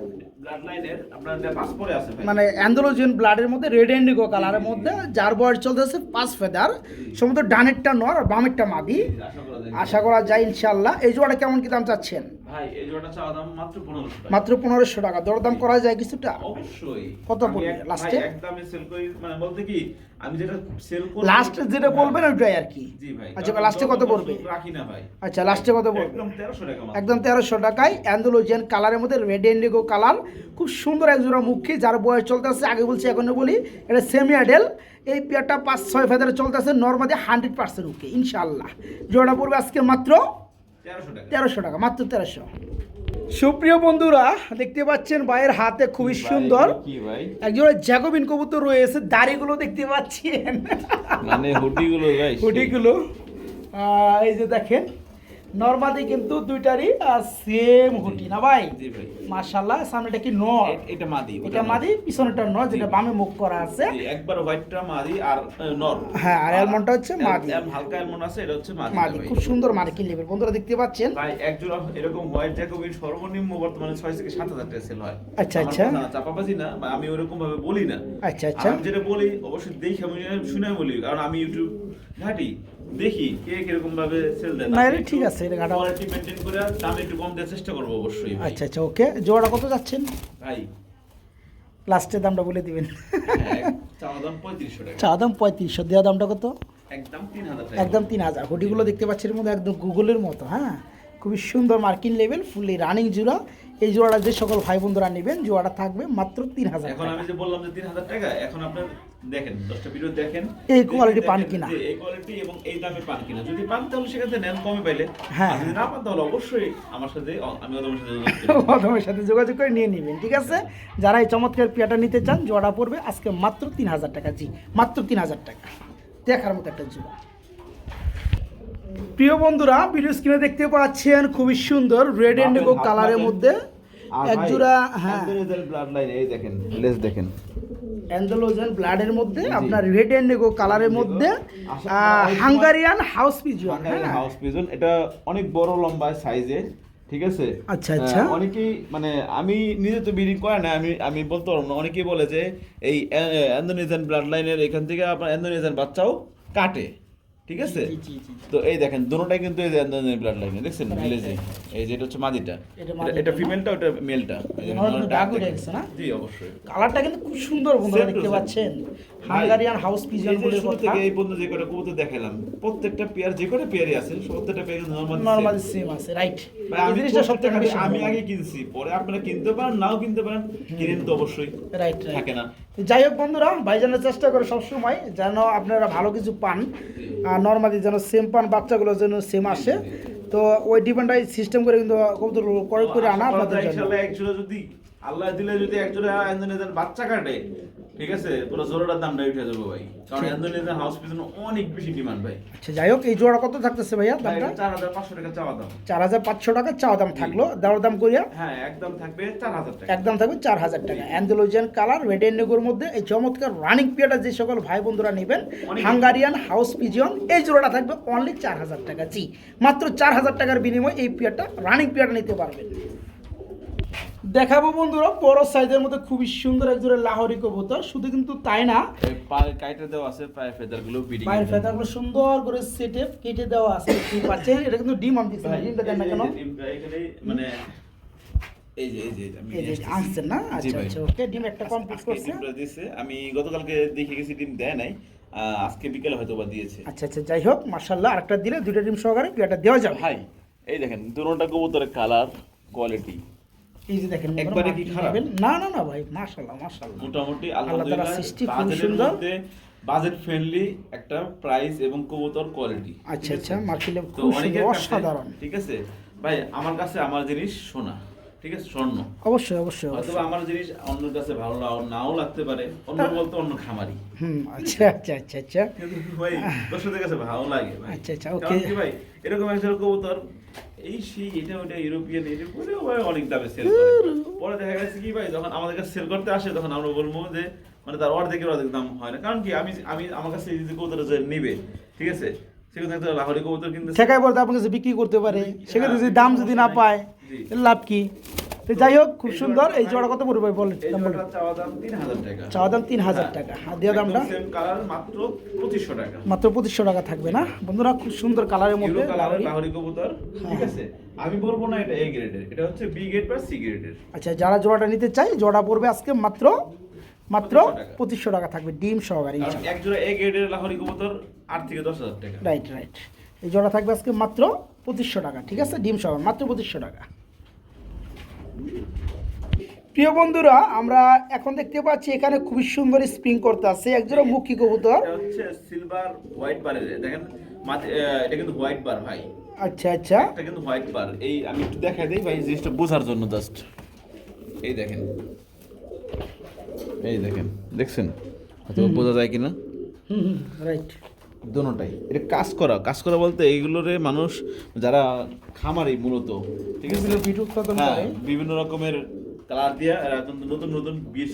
ব্লাড লাইনের আপনার পাস পরে আছে ভাই। মানে অ্যান্ডোলোজিয়ান ব্লাডের মধ্যে রেড এন্ডিগো কালারের মধ্যে, যার বয়স চলতেছে 5 ফেদার, সম্ভবত ডানেরটা নর আর বামেরটা মাদি, আশা করা যায়। আশা করা যায় ইনশাল্লাহ। এই জোড়াটা কেমন কি দাম চাচ্ছেন? ভাই এই জোড়াটা চাওয়া দাম মাত্র 1500 টাকা। মাত্র 1500 টাকা। দরদাম করা যায় কিছুটা? অবশ্যই। কত আমি পড়বে লাস্টে? একদমই সেল করি, মানে বলতে কি আমি যেটা সেল করি লাস্টে যেটা বলবেন ওইটাই আর কি। জি ভাই। আচ্ছা লাস্টে কত পড়বে? রাখি না ভাই। আচ্ছা লাস্টে কত পড়বে? একদম 1300 টাকা মাত্র। একদম 1300 টাকায় অ্যান্ডালুজিয়ান কালারের মধ্যে রেড ইন্ডিগো কালার, খুব সুন্দর এক জোড়া মুখী, যার বয়স চলতেছে, আগে বলছি এখনো বলি, এটা সেমি অ্যাডেল। এই পেয়ারটা 5-6 ফেদারে চলতেছে, নর্মালি 100% ওকে ইনশাআল্লাহ। জোড়া পড়বে আজকে মাত্র 1300 টাকা। 1300 টাকা, মাত্র 1300। সুপ্রিয় বন্ধুরা দেখতে পাচ্ছেন ভাইয়ের হাতে খুবই সুন্দর কি ভাই? একজোড়া জ্যাকোবিন কবুতর রয়েছে, দাড়িগুলো দেখতে পাচ্ছেন, মানে হুডিগুলো ভাই, হুডিগুলো এই যে দেখেন, নরমালি কিন্তু দুইটারই সেম হুডি না ভাই? জি ভাই। মাশাআল্লাহ। সামনেটা কি নর? এটা মাদি। এটা মাদি, পিছনেটা নর, যেটা বামে মুখ করা আছে। জি, একবার হোয়াইটটা মাদি আর নর। হ্যাঁ, আর অ্যালমন্ডটা হচ্ছে মাদি। হালকা অ্যালমন্ড আছে, এটা হচ্ছে মাদি। মাদি খুব সুন্দর মার্কিন লেভেল বন্ধুরা দেখতে পাচ্ছেন ভাই এক জোড়া এরকম হোয়াইট জ্যাকোবিন সর্বনিম্ন বর্তমানে 6 থেকে 7000 টাকা সেল হয়। আচ্ছা, আমার আচ্ছা। কথা না, চাপাবাজি না, বা আমি ওরকম ভাবে বলি না। আচ্ছা, আচ্ছা। আমি যেটা বলি অবশ্যই দেখে আমি শুনে বলি, কারণ আমি ইউটিউব ঘাটি, দেখি কে কিরকম ভাবে সেল দেয়। না, এটা ঠিক আছে, এটা ঘাটা। কোয়ালিটি মেইনটেইন করে দাম একটু কম দেওয়ার চেষ্টা করব অবশ্যই ভাই। আচ্ছা আচ্ছা ওকে। জোড়া কত যাচ্ছেন? ভাই লাস্টের দামটা বলে দিবেন। হ্যাঁ, চাওয়া দাম 3500 টাকা। চা দাম 3500, দেওয়া দামটা কত? একদম 3000 টাকা। একদম 3000। হুডিগুলো দেখতে পাচ্ছেন এর মধ্যে একদম গুগলের মতো, হ্যাঁ, খুবই সুন্দর মার্কিন লেভেল, ফুললি রানিং জোড়া। এই জোড়াটা যে সকল ভাই বন্ধুরা নেবেন, জোড়াটা থাকবে মাত্র 3000 এখন টাকা। আমি যে বললাম যে 3000 টাকা, এখন আপনার দেখেন 10টা ভিডিও দেখেন, এই কোয়ালিটি পান কিনা। এই কোয়ালিটি এবং এই দামে পান কিনা। যদি পান তাহলে সেক্ষেত্রে নেন কমে পাইলে। হ্যাঁ। আর যদি না পান তাহলে অবশ্যই আমার সাথে, আমি তোমার সাথে যোগাযোগ করব। প্রথমের সাথে যোগাযোগ করে নিয়ে নেবেন, ঠিক আছে? যারা এই চমৎকার পেয়ারটা নিতে চান, জোড়া পড়বে আজকে মাত্র 3000 টাকা। জি, মাত্র 3000 টাকা। দেখার মতো একটা জোড়া। প্রিয় বন্ধুরা ভিডিও স্ক্রিনে দেখতে পাচ্ছেন খুবই সুন্দর রেড ইন্ডিগো কালারের মধ্যে এক জোড়া, হ্যাঁ, ব্লাড লাইন, এই দেখেন, লেস দেখেন, অ্যান্ডালুজিয়ান ব্লাডের মধ্যে আপনার রেড ইন্ডিগো কালারের মধ্যে হাঙ্গারিয়ান হাউস পিজন। হ্যাঁ, হাউস পিজন, এটা অনেক বড় লম্বা সাইজে, ঠিক আছে? আচ্ছা, আচ্ছা। অনেকেই, মানে আমি নিজে তো ব্রিডিং করে না, আমি বলতে পারবো না। অনেকেই বলে যে এই ইন্দোনেশিয়ান ব্লাড লাইনের এখান থেকে আপনার ইন্দোনেশিয়ান বাচ্চাও কাটে, ঠিক আছে? জি, জি, জি। তো এই দেখেন দুটোটাই কিন্তু এই যে ইন্দোনেশিয়ান ব্লাড লাইনে, দেখছেন ভিলেজে, এই যে এটা হচ্ছে মাদিটা, এটা মাদিটা, এটা ফিমেলটা, ওটা মেলটা। এই দেখেন, ওটা কিন্তু ডাক ডাক উঠে দেখেন। গেছে না? জি অবশ্যই। কালারটা কিন্তু খুব সুন্দর বন্ধুরা Same to দেখতে same। পাচ্ছেন। ভাই, হাঙ্গারিয়ান হাউস পিজন এই যে বলে শুরু কথা। থেকে এই পর্যন্ত যে কটা কবুতর দেখালাম, প্রত্যেকটা পেয়ার, যে কটা পেয়ারই আছে প্রত্যেকটা পেয়ার নরমাল নরমালি সেম আছে, রাইট? ভাই, এই আমি জিনিসটা সবথেকে প্রত্যেকটা বেশি আমি আগে কিনছি, পরে আপনারা কিনতে পারেন, নাও কিনতে পারেন, কিনেন তো অবশ্যই, রাইট, থাকে না। যাই হোক বন্ধুরা, ভাইজানের চেষ্টা করে সবসময় যেন আপনারা ভালো কিছু পান, আর নর্মালি যেন সেম পান, বাচ্চাগুলো যেন সেম আসে। তো ওই ডিপেন্ডাই সিস্টেম করে কিন্তু কবুতর ক্রয় করে আনা আপনাদের জন্য। ইনশাআল্লাহ একজোড়া যদি আল্লাহ দিলে, যদি একজোড়া ইন্দোনেশিয়ান বাচ্চা কাটে, ঠিক আছে, পুরো জোড়াটার দামটা উঠে যাবে ভাই, কারণ ইন্দোনেশিয়ান হাউস পিজন অনেক বেশি ডিমান্ড ভাই। আচ্ছা যাই হোক, এই জোড়া কত থাকতেছে ভাইয়া দামটা? 4500 টাকা চাওয়া দাম। 4500 টাকা চাওয়া দাম থাকলো, দেওয়ার দাম করিয়া হ্যাঁ, একদম থাকবে 4000 টাকা। একদম থাকবে 4000 টাকা। অ্যান্ডালুজিয়ান কালার রেড ইন্ডিগোর মধ্যে এই চমৎকার রানিং পেয়ারটা যে সকল ভাই বন্ধুরা নেবেন, হাঙ্গারিয়ান হাউস পিজন, এই জোড়াটা থাকবে অনলি 4000 টাকা। জি, মাত্র 4000 টাকার বিনিময়ে এই পেয়ারটা, রানিং পেয়ারটা নিতে পারবেন। দেখাবো বন্ধুরা বড় সাইজের মধ্যে খুবই সুন্দর এক জোড়া লাহোরি কবুতর। শুধু কিন্তু তাই না, এই পায়ে কাইটে দেওয়া আছে, পায়ে ফেদারগুলো বিডিং, পায়ের ফেদারগুলো সুন্দর করে সেটে কেটে দেওয়া আছে, দেখতে পাচ্ছেন। এটা কিন্তু ডিম আমি দিচ্ছি না, ডিমটা দেন না কেন? মানে এই যে আমি এই যে আনছেন না? আচ্ছা আচ্ছা ওকে, ডিম একটা কমপ্লিট করছে। ডিমটা দিয়েছে, আমি গতকালকে দেখে গেছি, ডিম দেয় নাই, আজকে বিকেলে হয়তো বা দিয়েছে। আচ্ছা আচ্ছা, যাই হোক মাশাআল্লাহ, আরেকটা দিলে দুইটা ডিম সহকারে পেয়ারটা দেওয়া যাবে। ভাই এই দেখেন দুটোটা কবুতরের কালার কোয়ালিটি এই যে দেখেন একবারে কি খারাপ? না না না ভাই, মাশাআল্লাহ মাশাআল্লাহ, মোটামুটি আল্লাহ তাআলা আলহামদুলিল্লাহ সৃষ্টি খুব বাজেটের সুন্দর। মধ্যে বাজেট ফ্রেন্ডলি একটা প্রাইস এবং কবুতর কোয়ালিটি। আচ্ছা আচ্ছা, মার্কেটে তো খুব অনেকের সুন্দর, কাছে, অসাধারণ। ঠিক আছে ভাই, আমার কাছে আমার জিনিস সোনা, ঠিক আছে, স্বর্ণ। অবশ্যই অবশ্যই হয়তো অবশ্যই। আমার জিনিস অন্যের কাছে ভালো নাও লাগতে পারে, অন্য বলতে অন্য খামারি, আচ্ছা আচ্ছা আচ্ছা আচ্ছা কিন্তু ভাই দর্শকদের কাছে ভালো লাগে ভাই। আচ্ছা আচ্ছা কারণ ওকে। কি ভাই, এরকম একটা কবুতর এই সেই এটা ওটা ইউরোপিয়ান, এটা করে ভাই অনেক দামে সেল করে, পরে দেখা গেছে কি ভাই, যখন আমাদের কাছে সেল করতে আসে তখন আমরা বলবো যে মানে তার অর্ধেকের অর্ধেক দাম হয় না। কারণ কি, আমি আমার কাছে এই যে কবুতর যে নিবে, ঠিক আছে, সেখানে একটা লাহোরি কবুতর কিনতে ঠেকায় বলতে আপনার কাছে বিক্রি করতে পারে, সেক্ষেত্রে যদি দাম যদি না পায় জি। লাভ কি? তো যাই হোক খুব সুন্দর। এই জোড়া কত পড়বে ভাই বলেন? এই জোড়াটা চাওয়া দাম 3000 টাকা। চাওয়া দাম 3000 টাকা, আর দেওয়া দামটা সেম কালার মাত্র 2500 টাকা। মাত্র 2500 টাকা থাকবে না বন্ধুরা? খুব সুন্দর কালারের মধ্যে ইয়েলো কালারের লাহোরি। লাহোরি কবুতর, ঠিক আছে? আমি বলবো না এটা A গ্রেডের, এটা হচ্ছে B গ্রেড বা C গ্রেডের। আচ্ছা, যারা জোড়াটা নিতে চাই জোড়া পড়বে আজকে মাত্র 2500 টাকা থাকবে ডিম সহকারে। কারণ এক জোড়া A গ্রেডের লাহোরি কবুতর 8 থেকে 10000 টাকা। রাইট রাইট, এই জোড়া থাকবে আজকে মাত্র 2500 টাকা, ঠিক আছে? ডিম সহ মাত্র 2500 টাকা। প্রিয় বন্ধুরা, আমরা এখন দেখতে পাচ্ছি এখানে খুবই সুন্দর স্প্রিং করতে আছে একজোড়া মুখী কবুতর। এটা হচ্ছে সিলভার হোয়াইট বারের, দেখেন এটা কিন্তু হোয়াইট বার ভাই। আচ্ছা আচ্ছা, এটা কিন্তু হোয়াইট বার। এই আমি একটু দেখাই দেই ভাই জিনিসটা বোঝার জন্য জাস্ট। এই দেখেন, এই দেখেন, দেখছেন হয়তো বোঝা যায় কিনা? রাইট। দোনোটাই এটা কাজ করা বলতে এইগুলোরে মানুষ যারা খামারি মূলত, ঠিক আছে, বিট উৎপাদন হ্যাঁ, করে। বিভিন্ন রকমের কালার দিয়ে এরা কিন্তু নতুন নতুন বীজ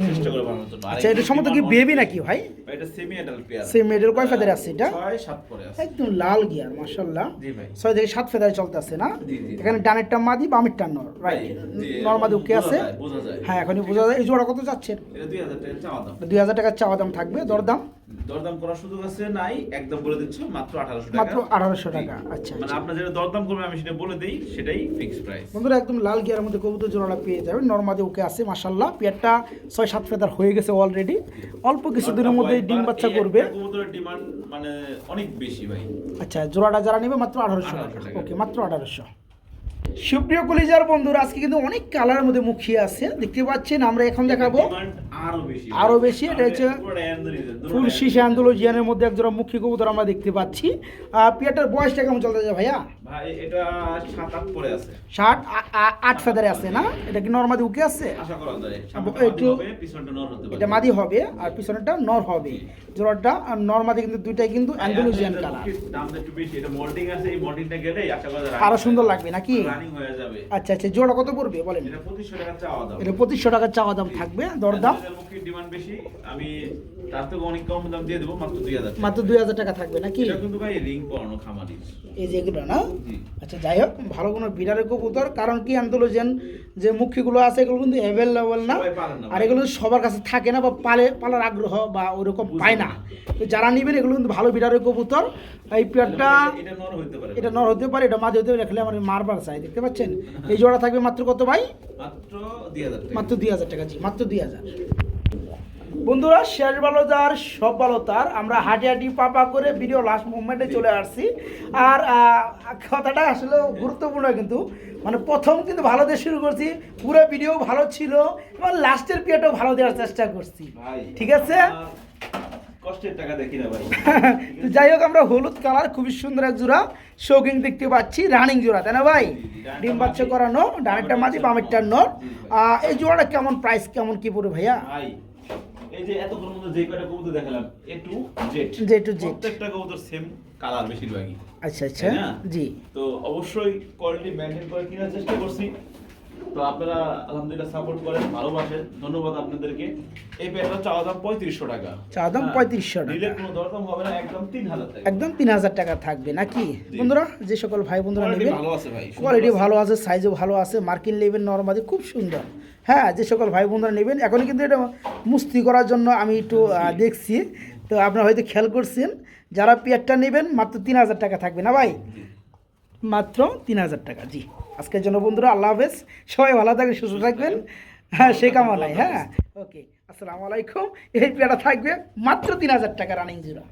চেষ্টা করে বানানোর জন্য। আচ্ছা, এটা সম্ভবত কি বেবি নাকি ভাই? এটা semi adult pair. Same medal কয় ফেদার আছে এটা? 6-7 পরে আছে। একদম লাল গিয়ার মাশাআল্লাহ। জি ভাই। 6 থেকে 7 ফেদারে চলতে আছে না? জি, জি। এখানে ডানেরটা মাদি বামেরটা নর, রাইট? জি, নর মাদি ওকে আছে। বোঝা যায়। হ্যাঁ, এখনই বোঝা যায়। এই জোড়া কত যাচ্ছেন? এটা 2000 টাকা চাওয়া দাম। 2000 টাকা চাওয়া দাম থাকবে, দরদাম দরদাম করার সুযোগ আছে নাই, একদম বলে দিচ্ছি মাত্র 1800 টাকা। মাত্র 1800 টাকা। আচ্ছা মানে আচ্ছা। আপনারা যেটা দরদাম করবেন আমি সেটা বলে দেই, সেটাই ফিক্স প্রাইস। বন্ধুরা, একদম লাল গিয়ারের মধ্যে কবুতর জোড়াটা পেয়ে যাবেন। নরমাদি ওকে আছে মাশাআল্লাহ। পেয়ারটা 6-7 ফেদার হয়ে গেছে অলরেডি, অল্প কিছুদিনের মধ্যে ডিম বাচ্চা করবে। কবুতরের ডিমান্ড মানে অনেক বেশি ভাই। আচ্ছা, জোড়াটা যারা নেবে মাত্র 1800 টাকা। 1800 টাকা। ওকে, মাত্র 1800। সুপ্রিয় কলিজার বন্ধুরা, আজকে কিন্তু অনেক কালারের মধ্যে মুখিয়ে আছে, দেখতে পাচ্ছেন। আমরা এখন দেখাবো ডিমান্ড আরো বেশি। আরো বেশি। এটা হচ্ছে ফুল শিশে আন্দোলজিয়ানের মধ্যে একজোড়া মুখী কবুতর আমরা দেখতে পাচ্ছি। পিয়াটার বয়সটা কেমন চলতে যায় ভাইয়া? ভাই এটা 7-8 পরে আছে। 7-8 ফেদারে আছে না? এটা কি নরমাদি উকে আছে? আশা করা যায় একটু পিছনটা নর হতে পারে। এটা মাদি হবে আর পিছনেরটা নর হবে। জোড়াটা আর নরমাদি কিন্তু দুইটাই কিন্তু আন্দোলজিয়ান কালার। দামটা একটু বেশি। এটা মোল্ডিং আছে, এই মোল্ডিংটা গেলে আশা করা যায় আরো সুন্দর লাগবে নাকি? রানিং হয়ে যাবে। আচ্ছা আচ্ছা, জোড়া কত পড়বে বলেন? এটা 2500 টাকা চাওয়া দাম। এটা 2500 টাকা চাওয়া দাম থাকবে, দরদাম মুখের ডিমান্ড বেশি, আমি তার থেকে অনেক কম দাম দিয়ে দেবো, মাত্র 2000 টাকা। মাত্র 2000 টাকা থাকবে নাকি? এটা কিন্তু ভাই রিং পরানো খামারি। এই যে এগুলো না? জি। আচ্ছা, যাই হোক, ভালো কোনো বিড়ালের কবুতর। কারণ কি, আন্দোলজিয়ান যে মুখীগুলো আছে এগুলো কিন্তু অ্যাভেলেবল না, সবাই পারে না আর ভাই। এগুলো সবার কাছে থাকে না বা পালার আগ্রহ বা ওইরকম পায় না। তো যারা নেবেন এগুলো কিন্তু ভালো বিড়ালের কবুতর। এই পেয়ারটা এটা নর হইতে পারে। এটা নর হতে পারে, এটা মাঝে হতে পারে। রাখলে আমার মারবার চাই, দেখতে পাচ্ছেন। এই জোড়া থাকবে মাত্র কত ভাই? মাত্র 2000 টাকা। মাত্র 2000 টাকা। জি, মাত্র 2000। বন্ধুরা, শেষ ভালো যার সব ভালো তার। আমরা হাঁটি হাঁটি পাপা করে ভিডিও লাস্ট মুভমেন্টে চলে আসছি। আর কথাটা আসলে গুরুত্বপূর্ণ, কিন্তু মানে প্রথম কিন্তু ভালো দিয়ে শুরু করছি, পুরো ভিডিও ভালো ছিল এবং লাস্টের পিয়াটাও ভালো দেওয়ার চেষ্টা করছি, ভাই ঠিক আছে? আমার কষ্টের টাকা দেখি না ভাই। তো যাই হোক, আমরা হলুদ কালার খুবই সুন্দর এক জোড়া শৌকিং দেখতে পাচ্ছি, রানিং জোড়া, তাই না ভাই? ডিম বাচ্চা করানো, ডানেরটা মাঝি বামেরটা নর। এই জোড়াটা কেমন প্রাইস, কেমন কি পড়বে ভাইয়া? ভাই এই যে এতক্ষণ মধ্যে যে কয়টা কবুতর দেখালাম, A to Z, A to Z। প্রত্যেকটা কবুতর সেম কালার বেশিরভাগই। আচ্ছা আচ্ছা, তাই না? জি। তো অবশ্যই কোয়ালিটি মেইনটেইন করে কেনার চেষ্টা করছি। তো আপনারা আলহামদুলিল্লাহ সাপোর্ট করেন, ভালোবাসেন, ধন্যবাদ আপনাদেরকে। এই পেয়ারটা চাওয়া দাম 3500 টাকা। চাওয়া দাম হ্যাঁ, 3500 টাকা। দিলে কোনো দরদাম হবে না, একদম 3000 টাকা। একদম 3000 টাকা থাকবে নাকি? জি। বন্ধুরা, যে সকল ভাই বন্ধুরা কোয়ালিটি নেবেন, ভালো আছে ভাই, কোয়ালিটি ভালো আছে, সাইজও ভালো আছে, মার্কিন লেভেল নরমাদি খুব সুন্দর। হ্যাঁ, যে সকল ভাই বন্ধুরা নেবেন, এখনই কিন্তু এটা মুস্তি করার জন্য আমি একটু দেখছি, তো আপনারা হয়তো খেয়াল করছেন। যারা পেয়ারটা নেবেন মাত্র 3000 টাকা থাকবে না ভাই? মাত্র 3000 টাকা। জি, আজকের জন্য বন্ধুরা আল্লাহ হাফেজ, সবাই ভালো থাকবেন, সুস্থ থাকবেন। হ্যাঁ, সে কামনায়। হ্যাঁ, ওকে, আসসালামু আলাইকুম। এই পেয়ারটা থাকবে মাত্র 3000 টাকা, রানিং জোড়া।